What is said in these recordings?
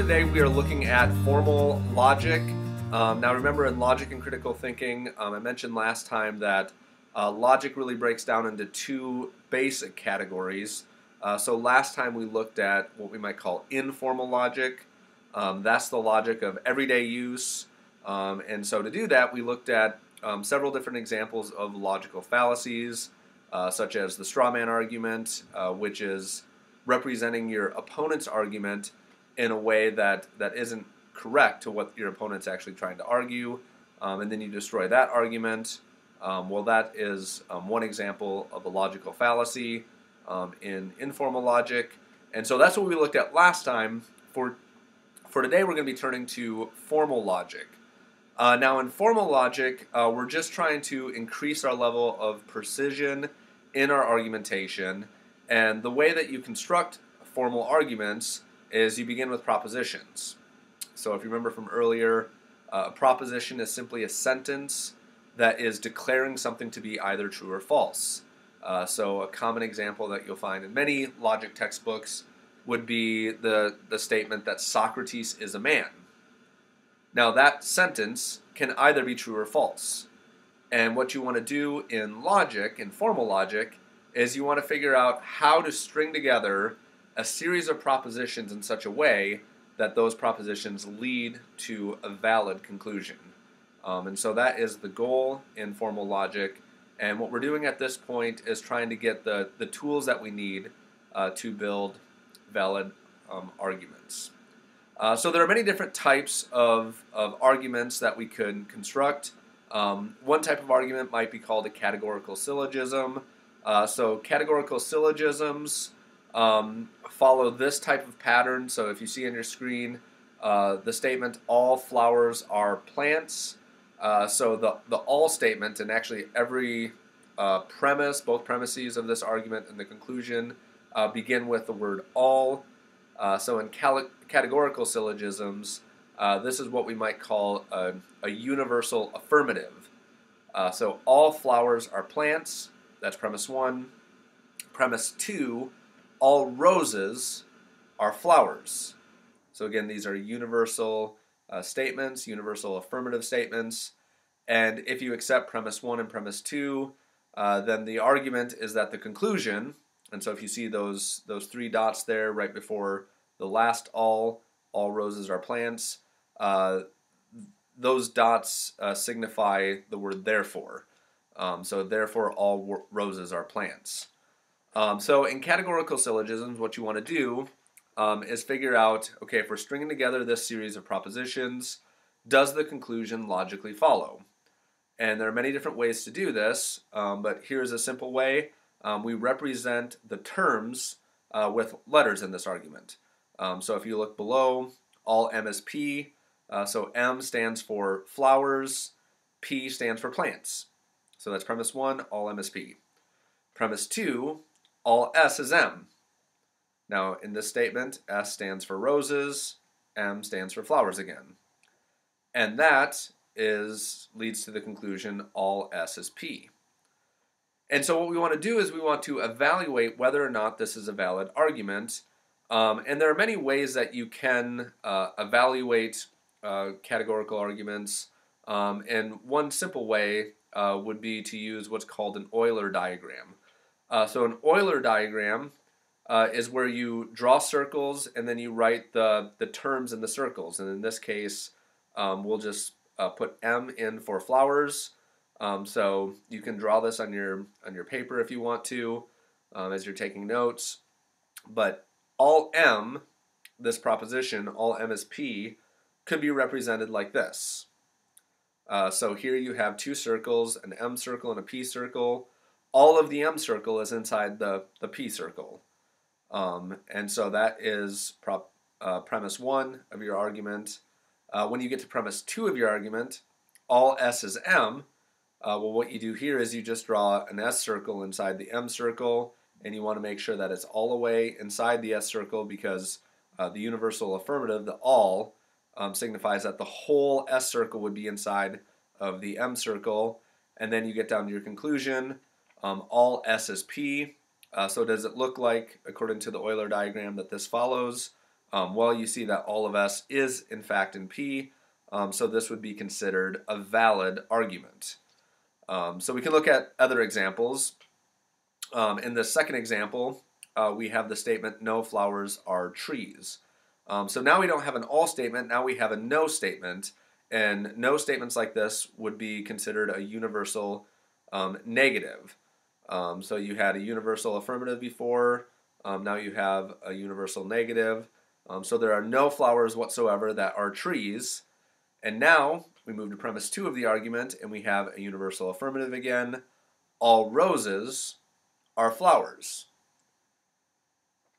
today we are looking at formal logic. Now remember, in logic and critical thinking, I mentioned last time that logic really breaks down into two basic categories. So last time we looked at what we might call informal logic. That's the logic of everyday use. And so to do that, we looked at several different examples of logical fallacies, such as the straw man argument, which is representing your opponent's argument in a way that isn't correct to what your opponent's actually trying to argue, and then you destroy that argument. Well, that is one example of a logical fallacy in informal logic. And so that's what we looked at last time. For today, we're going to be turning to formal logic. Now, in formal logic, we're just trying to increase our level of precision in our argumentation. And the way that you construct formal arguments is you begin with propositions. So if you remember from earlier, a proposition is simply a sentence that is declaring something to be either true or false. So a common example that you'll find in many logic textbooks would be the statement that Socrates is a man. Now that sentence can either be true or false. And what you want to do in logic, in formal logic, is you want to figure out how to string together a series of propositions in such a way that those propositions lead to a valid conclusion. And so that is the goal in formal logic. And what we're doing at this point is trying to get the tools that we need to build valid arguments. So there are many different types of arguments that we could construct. One type of argument might be called a categorical syllogism. So categorical syllogisms follow this type of pattern. So if you see on your screen the statement, all flowers are plants. So the all statement, and actually every premise, both premises of this argument and the conclusion begin with the word all. So in categorical syllogisms, this is what we might call a universal affirmative. So all flowers are plants. That's premise one. Premise two, all roses are flowers. So again, these are universal statements, universal affirmative statements. And if you accept premise one and premise two, then the argument is that the conclusion, and so if you see those three dots there right before the last all roses are plants, those dots signify the word therefore. So therefore all roses are plants. So in categorical syllogisms, what you want to do is figure out, okay, if we're stringing together this series of propositions, does the conclusion logically follow? And there are many different ways to do this, but here's a simple way. We represent the terms with letters in this argument. So if you look below, all M is P. So M stands for flowers, P stands for plants. So that's premise one, all M is P. Premise two, all S is M. Now in this statement, S stands for roses, M stands for flowers again. And that leads to the conclusion, all S is P. And so what we want to do is we want to evaluate whether or not this is a valid argument. And there are many ways that you can evaluate categorical arguments. And one simple way would be to use what's called an Euler diagram. So an Euler diagram is where you draw circles and then you write the terms in the circles. And in this case, we'll just put M in for flowers. So you can draw this on your paper if you want to, as you're taking notes. But all M, this proposition, all M is P, could be represented like this. So here you have two circles, an M circle and a P circle. All of the M circle is inside the P circle. And so that is premise one of your argument. When you get to premise two of your argument, all S is M. Well, what you do here is you just draw an S circle inside the M circle, and you want to make sure that it's all the way inside the S circle because the universal affirmative, the all, signifies that the whole S circle would be inside of the M circle. And then you get down to your conclusion, all S is P. So does it look like, according to the Euler diagram, that this follows? Well, you see that all of S is in fact in P, so this would be considered a valid argument. So we can look at other examples. In the second example, we have the statement, no flowers are trees. So now we don't have an all statement, now we have a no statement, and no statements like this would be considered a universal negative. So you had a universal affirmative before, now you have a universal negative. So there are no flowers whatsoever that are trees. And now we move to premise 2 of the argument, and we have a universal affirmative again. All roses are flowers.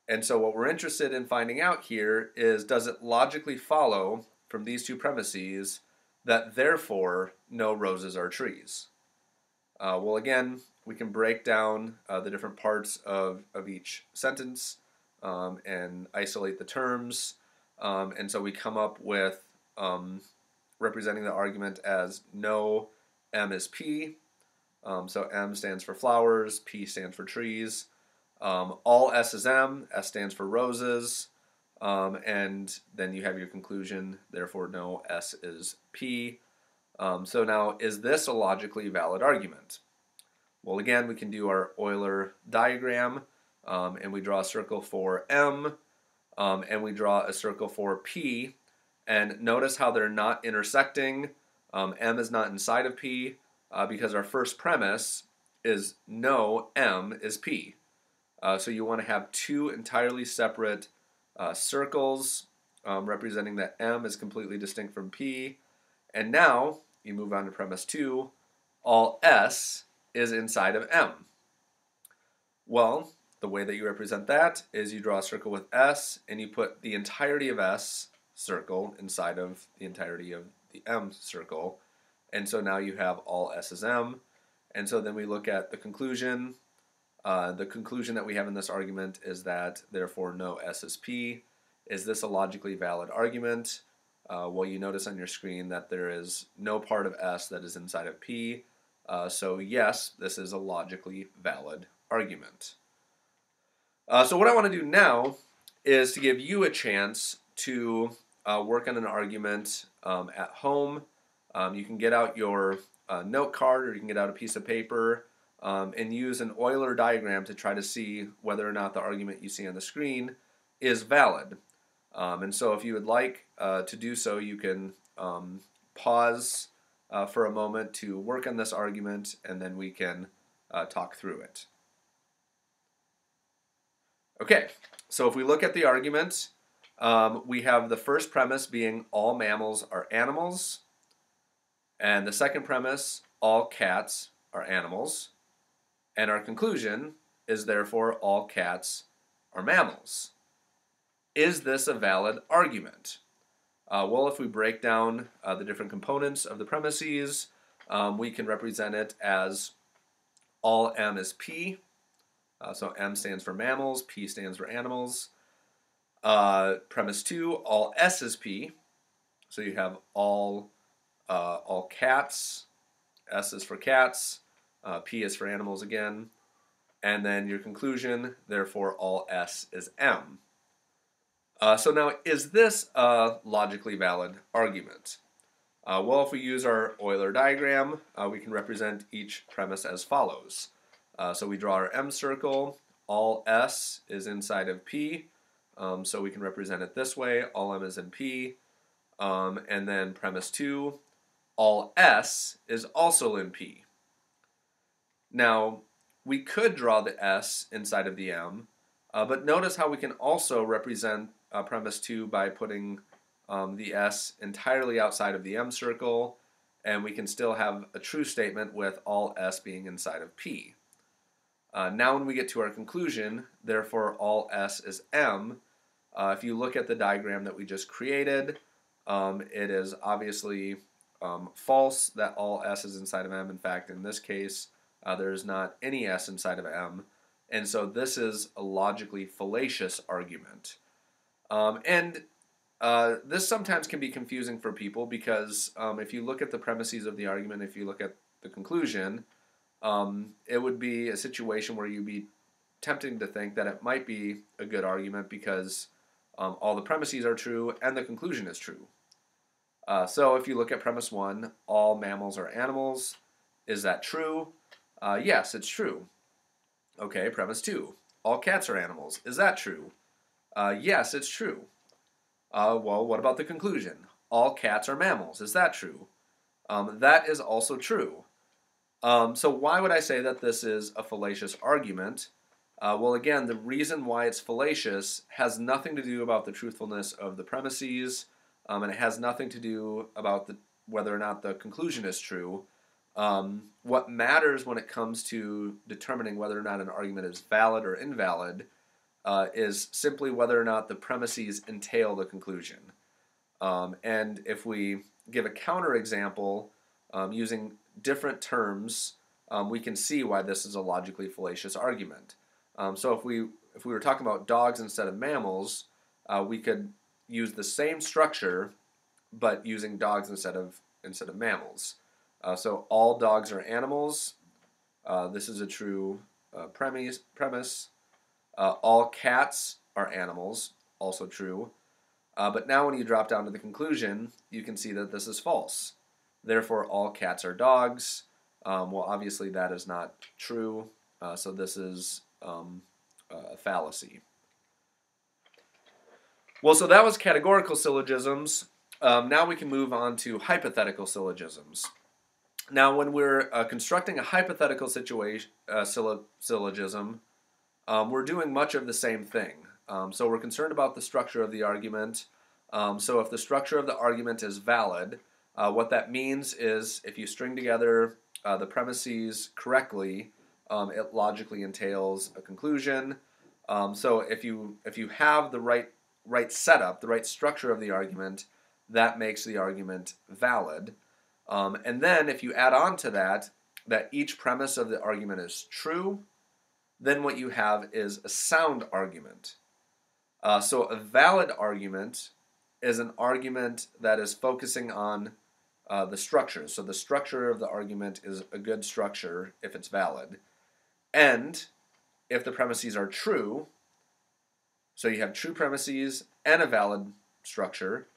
And so what we're interested in finding out here is, does it logically follow from these two premises that therefore no roses are trees? Well, again, we can break down the different parts of each sentence and isolate the terms. And so we come up with representing the argument as no M is P. So M stands for flowers, P stands for trees. All S is M, S stands for roses. And then you have your conclusion, therefore no S is P. So now, is this a logically valid argument? Well, again, we can do our Euler diagram, and we draw a circle for M, and we draw a circle for P. And notice how they're not intersecting. M is not inside of P because our first premise is no M is P. So you want to have two entirely separate circles representing that M is completely distinct from P. And now you move on to premise 2. All S is inside of M. Well, the way that you represent that is you draw a circle with S and you put the entirety of S circle inside of the entirety of the M circle. And so now you have all S is M. And so then we look at the conclusion. The conclusion that we have in this argument is that therefore no S is P. Is this a logically valid argument? Well, you notice on your screen that there is no part of S that is inside of P. So yes, this is a logically valid argument. So what I want to do now is to give you a chance to work on an argument at home. You can get out your note card, or you can get out a piece of paper and use an Euler diagram to try to see whether or not the argument you see on the screen is valid. And so if you would like to do so, you can pause for a moment to work on this argument, and then we can talk through it. Okay, so if we look at the argument, we have the first premise being all mammals are animals, and the second premise, all cats are animals, and our conclusion is therefore all cats are mammals. Is this a valid argument? Well, if we break down the different components of the premises, we can represent it as all M is P. So M stands for mammals, P stands for animals. Premise 2, all S is P. So you have all cats, S is for cats, P is for animals again. And then your conclusion, therefore all S is M. So now, is this a logically valid argument? Well, if we use our Euler diagram, we can represent each premise as follows. So we draw our M circle, all S is inside of P, so we can represent it this way, all M is in P, and then premise 2, all S is also in P. Now, we could draw the S inside of the M, but notice how we can also represent premise 2 by putting the S entirely outside of the M circle, and we can still have a true statement with all S being inside of P. Now when we get to our conclusion, therefore all S is M, if you look at the diagram that we just created, it is obviously false that all S is inside of M. In fact, in this case, there is not any S inside of M, and so this is a logically fallacious argument. This sometimes can be confusing for people because if you look at the premises of the argument, if you look at the conclusion, it would be a situation where you'd be tempting to think that it might be a good argument because all the premises are true, and the conclusion is true. So if you look at premise 1, all mammals are animals, is that true? Yes, it's true. Okay, premise 2, all cats are animals, is that true? Yes, it's true. Well, what about the conclusion? All cats are mammals, is that true? That is also true. So why would I say that this is a fallacious argument? Well, again, the reason why it's fallacious has nothing to do about the truthfulness of the premises, and it has nothing to do about whether or not the conclusion is true. What matters when it comes to determining whether or not an argument is valid or invalid is simply whether or not the premises entail the conclusion. And if we give a counterexample using different terms, we can see why this is a logically fallacious argument. So if we were talking about dogs instead of mammals, we could use the same structure, but using dogs instead of mammals. So all dogs are animals. This is a true premise. All cats are animals, also true. But now when you drop down to the conclusion, you can see that this is false. Therefore, all cats are dogs. Well, obviously that is not true, so this is a fallacy. Well, so that was categorical syllogisms. Now we can move on to hypothetical syllogisms. Now, when we're constructing a hypothetical syllogism, we're doing much of the same thing. So we're concerned about the structure of the argument. So if the structure of the argument is valid, what that means is if you string together the premises correctly, it logically entails a conclusion. So if you have the right setup, the right structure of the argument, that makes the argument valid. And then if you add on to that each premise of the argument is true, then what you have is a sound argument. So a valid argument is an argument that is focusing on the structure. So the structure of the argument is a good structure if it's valid. And if the premises are true, so you have true premises and a valid structure,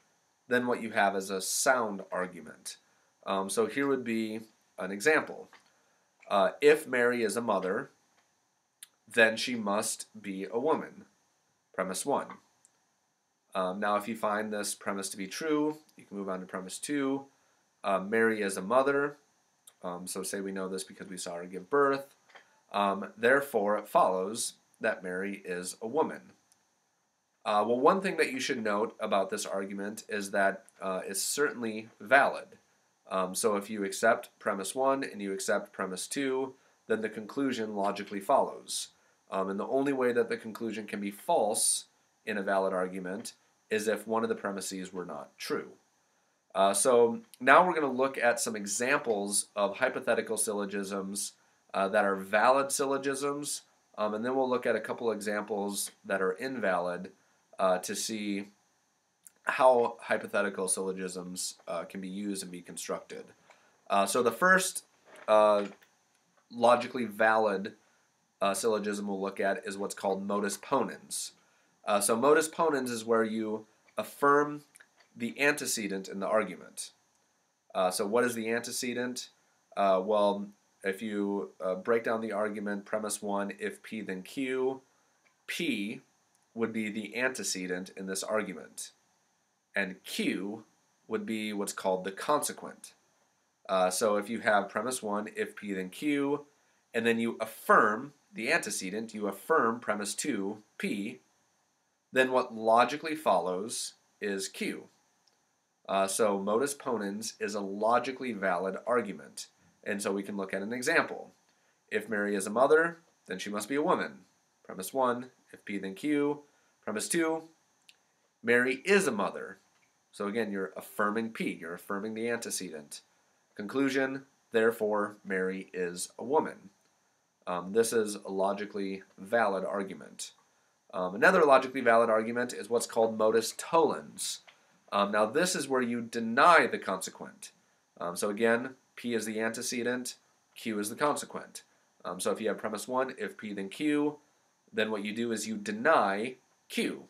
then what you have is a sound argument. So here would be an example. If Mary is a mother, then she must be a woman. Premise 1. Now, if you find this premise to be true, you can move on to premise 2. Mary is a mother. So say we know this because we saw her give birth. Therefore, it follows that Mary is a woman. Well, one thing that you should note about this argument is that it's certainly valid. So if you accept premise 1 and you accept premise 2, then the conclusion logically follows. And the only way that the conclusion can be false in a valid argument is if one of the premises were not true. So now we're going to look at some examples of hypothetical syllogisms that are valid syllogisms, and then we'll look at a couple examples that are invalid to see how hypothetical syllogisms can be used and be constructed. So the first logically valid syllogism we'll look at is what's called modus ponens. So modus ponens is where you affirm the antecedent in the argument. So what is the antecedent? Well, if you break down the argument, premise 1, if P then Q, P would be the antecedent in this argument. And Q would be what's called the consequent. So if you have premise 1, if P then Q, and then you affirm the antecedent, you affirm premise 2, P, then what logically follows is Q. So modus ponens is a logically valid argument. And so we can look at an example. If Mary is a mother, then she must be a woman. Premise 1, if P then Q. Premise 2, Mary is a mother. So again, you're affirming P, you're affirming the antecedent. Conclusion, therefore, Mary is a woman. This is a logically valid argument. Another logically valid argument is what's called modus tollens. Now this is where you deny the consequent. So again, P is the antecedent, Q is the consequent. So if you have premise 1, if P then Q, then what you do is you deny Q.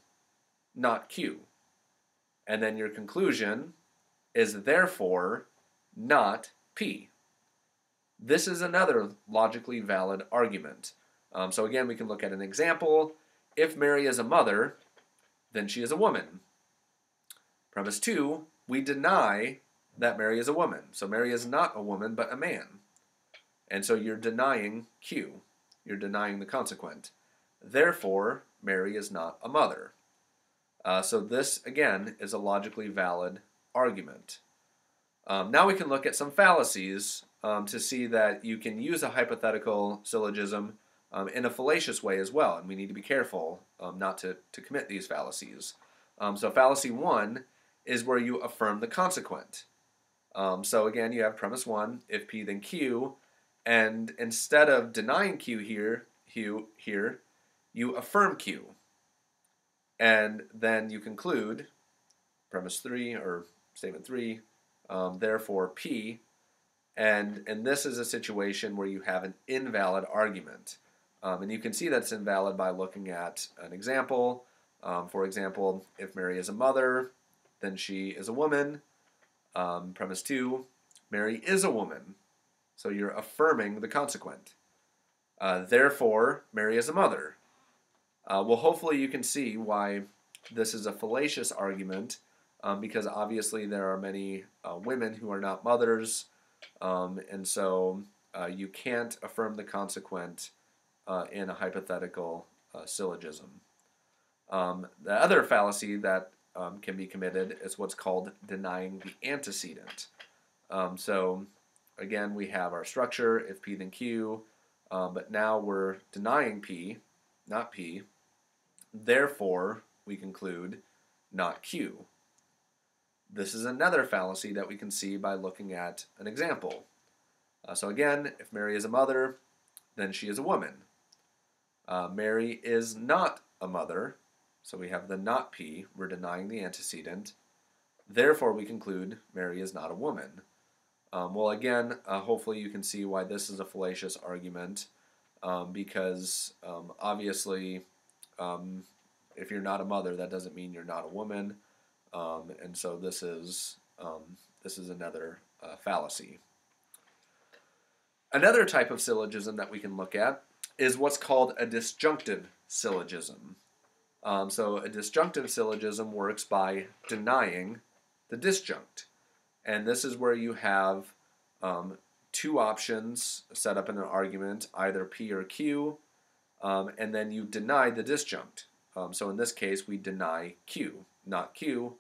not Q. And then your conclusion is therefore not P. This is another logically valid argument. So again, we can look at an example. If Mary is a mother, then she is a woman. Premise 2, we deny that Mary is a woman. So Mary is not a woman, but a man. And so you're denying Q. You're denying the consequent. Therefore, Mary is not a mother. So this, again, is a logically valid argument. Now we can look at some fallacies to see that you can use a hypothetical syllogism in a fallacious way as well, and we need to be careful not to commit these fallacies. So fallacy 1 is where you affirm the consequent. So again, you have premise 1, if P then Q, and instead of denying Q here, you affirm Q. And then you conclude, premise 3, or statement 3, therefore P, and this is a situation where you have an invalid argument. And you can see that's invalid by looking at an example. For example, if Mary is a mother, then she is a woman. Premise 2, Mary is a woman. So you're affirming the consequent. Therefore, Mary is a mother. Well, hopefully you can see why this is a fallacious argument, because obviously there are many women who are not mothers, and so you can't affirm the consequent in a hypothetical syllogism. The other fallacy that can be committed is what's called denying the antecedent. So again, we have our structure, if P then Q, but now we're denying P, not P. Therefore, we conclude not Q. This is another fallacy that we can see by looking at an example. So again, if Mary is a mother, then she is a woman. Mary is not a mother, so we have the not P, we're denying the antecedent. Therefore, we conclude Mary is not a woman. Well, again, hopefully you can see why this is a fallacious argument, because obviously, if you're not a mother, that doesn't mean you're not a woman, and so this is another fallacy. Another type of syllogism that we can look at is what's called a disjunctive syllogism. So a disjunctive syllogism works by denying the disjunct, and this is where you have two options set up in an argument, either P or Q, and then you deny the disjunct. So in this case, we deny Q, not Q.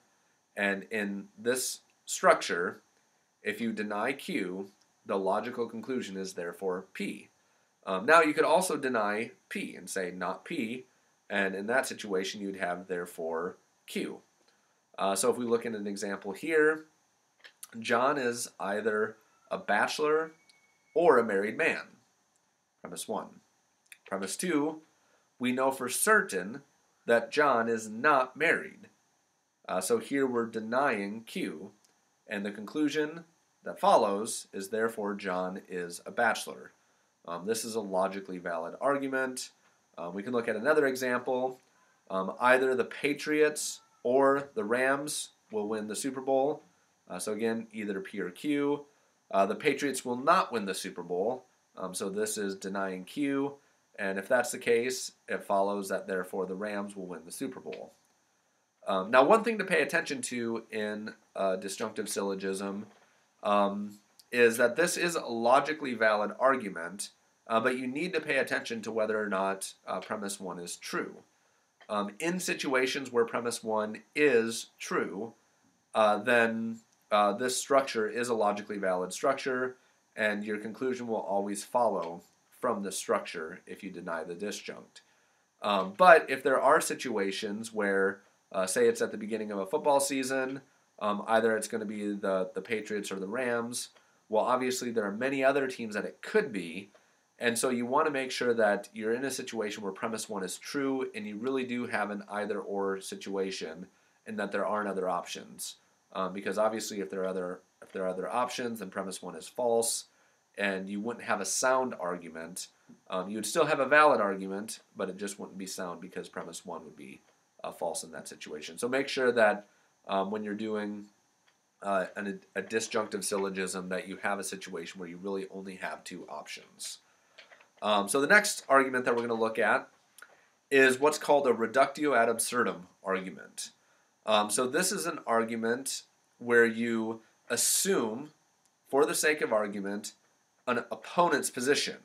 And in this structure, if you deny Q, the logical conclusion is therefore P. Now you could also deny P and say not P, and in that situation you'd have therefore Q. So if we look at an example here, John is either a bachelor or a married man. Premise 1. Premise 2, we know for certain that John is not married. So here we're denying Q, and the conclusion that follows is therefore John is a bachelor. This is a logically valid argument. We can look at another example. Either the Patriots or the Rams will win the Super Bowl. So again, either P or Q. The Patriots will not win the Super Bowl. So this is denying Q. And if that's the case, it follows that therefore the Rams will win the Super Bowl. Now, one thing to pay attention to in disjunctive syllogism is that this is a logically valid argument, but you need to pay attention to whether or not premise 1 is true. In situations where premise 1 is true, then this structure is a logically valid structure, and your conclusion will always follow from this structure if you deny the disjunct. But if there are situations where, say it's at the beginning of a football season, either it's going to be the Patriots or the Rams, well, obviously there are many other teams that it could be, and so you want to make sure that you're in a situation where premise 1 is true and you really do have an either-or situation and that there aren't other options. Because obviously if there are other options, then premise 1 is false, and you wouldn't have a sound argument. You'd still have a valid argument, but it just wouldn't be sound because premise 1 would be false in that situation. So make sure that when you're doing a disjunctive syllogism that you have a situation where you really only have two options. So the next argument that we're going to look at is what's called a reductio ad absurdum argument. So this is an argument where you assume, for the sake of argument, an opponent's position.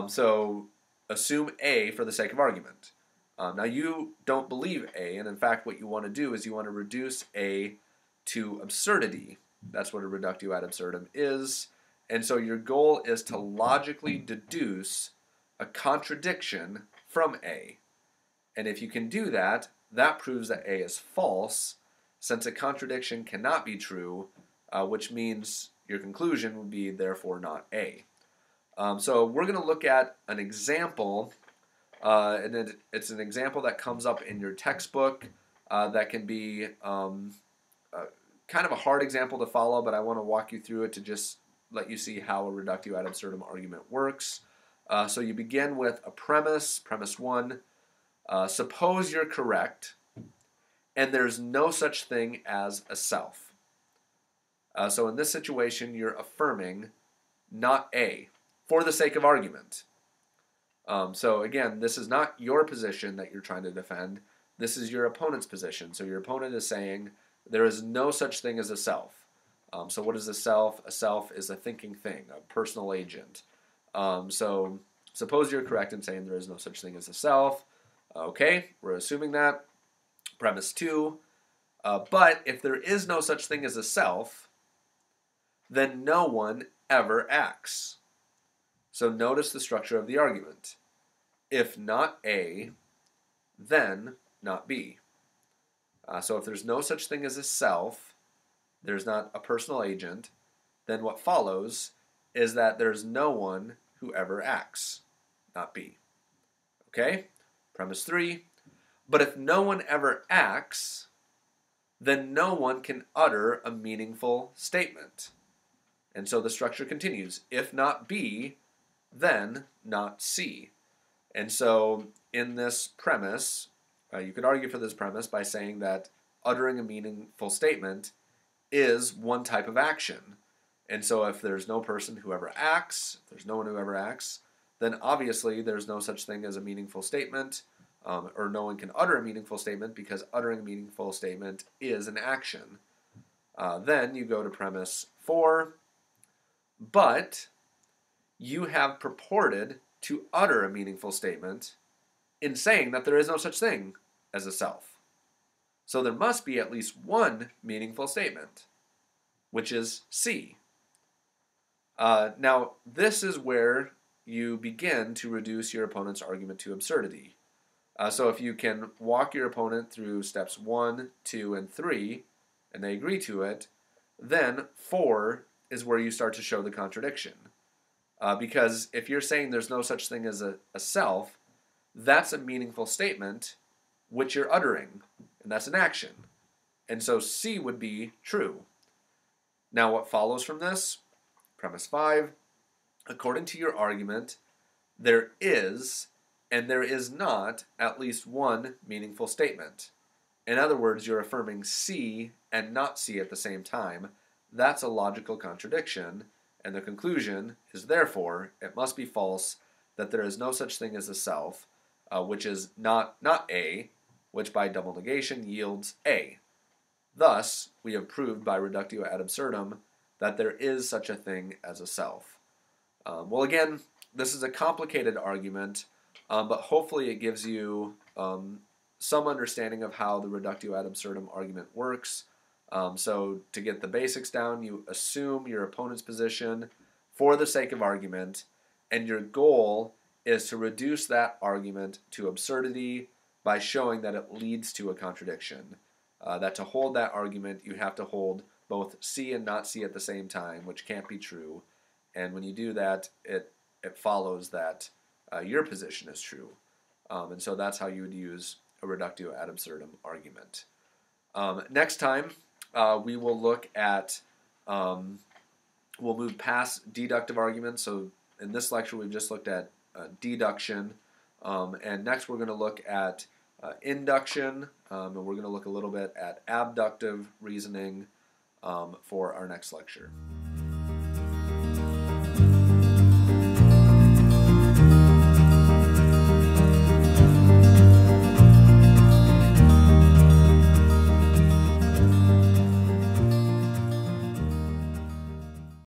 So assume A for the sake of argument. Now you don't believe A, and in fact what you want to do is you want to reduce A to absurdity. That's what a reductio ad absurdum is. And so your goal is to logically deduce a contradiction from A. And if you can do that, that proves that A is false, since a contradiction cannot be true, which means your conclusion would be therefore not A. So we're going to look at an example, and it's an example that comes up in your textbook that can be kind of a hard example to follow, but I want to walk you through it to just let you see how a reductio ad absurdum argument works. So you begin with a premise, premise 1. Suppose you're correct, and there's no such thing as a self. So in this situation, you're affirming not A, for the sake of argument. So again, this is not your position that you're trying to defend. This is your opponent's position. So your opponent is saying there is no such thing as a self. So what is a self? A self is a thinking thing, a personal agent. So suppose you're correct in saying there is no such thing as a self. Okay, we're assuming that. Premise 2. But if there is no such thing as a self, then no one ever acts. So notice the structure of the argument. If not A, then not B. So if there's no such thing as a self, there's not a personal agent, then what follows is that there's no one who ever acts, not B. Okay? Premise 3. But if no one ever acts, then no one can utter a meaningful statement. And so the structure continues. If not B, then not C. And so in this premise, you could argue for this premise by saying that uttering a meaningful statement is one type of action. And so if there's no person who ever acts, if there's no one who ever acts, then obviously there's no such thing as a meaningful statement, or no one can utter a meaningful statement because uttering a meaningful statement is an action. Then you go to premise 4, but you have purported to utter a meaningful statement in saying that there is no such thing as a self. So there must be at least one meaningful statement, which is C. Now, this is where you begin to reduce your opponent's argument to absurdity. So if you can walk your opponent through steps 1, 2, and 3, and they agree to it, then 4 is where you start to show the contradiction. Because if you're saying there's no such thing as a self, that's a meaningful statement which you're uttering, and that's an action. And so C would be true. Now what follows from this? Premise 5. According to your argument, there is and there is not at least one meaningful statement. In other words, you're affirming C and not C at the same time. That's a logical contradiction, and the conclusion is therefore it must be false that there is no such thing as a self, which is not A, which by double negation yields A. Thus, we have proved by reductio ad absurdum that there is such a thing as a self. Well, again, this is a complicated argument, but hopefully it gives you some understanding of how the reductio ad absurdum argument works. So to get the basics down, you assume your opponent's position for the sake of argument, and your goal is to reduce that argument to absurdity by showing that it leads to a contradiction. That to hold that argument, you have to hold both C and not C at the same time, which can't be true. And when you do that, it follows that your position is true. And so that's how you would use a reductio ad absurdum argument. Next time, we will look at, we'll move past deductive arguments. So in this lecture, we've just looked at deduction. And next, we're going to look at induction, and we're going to look a little bit at abductive reasoning for our next lecture.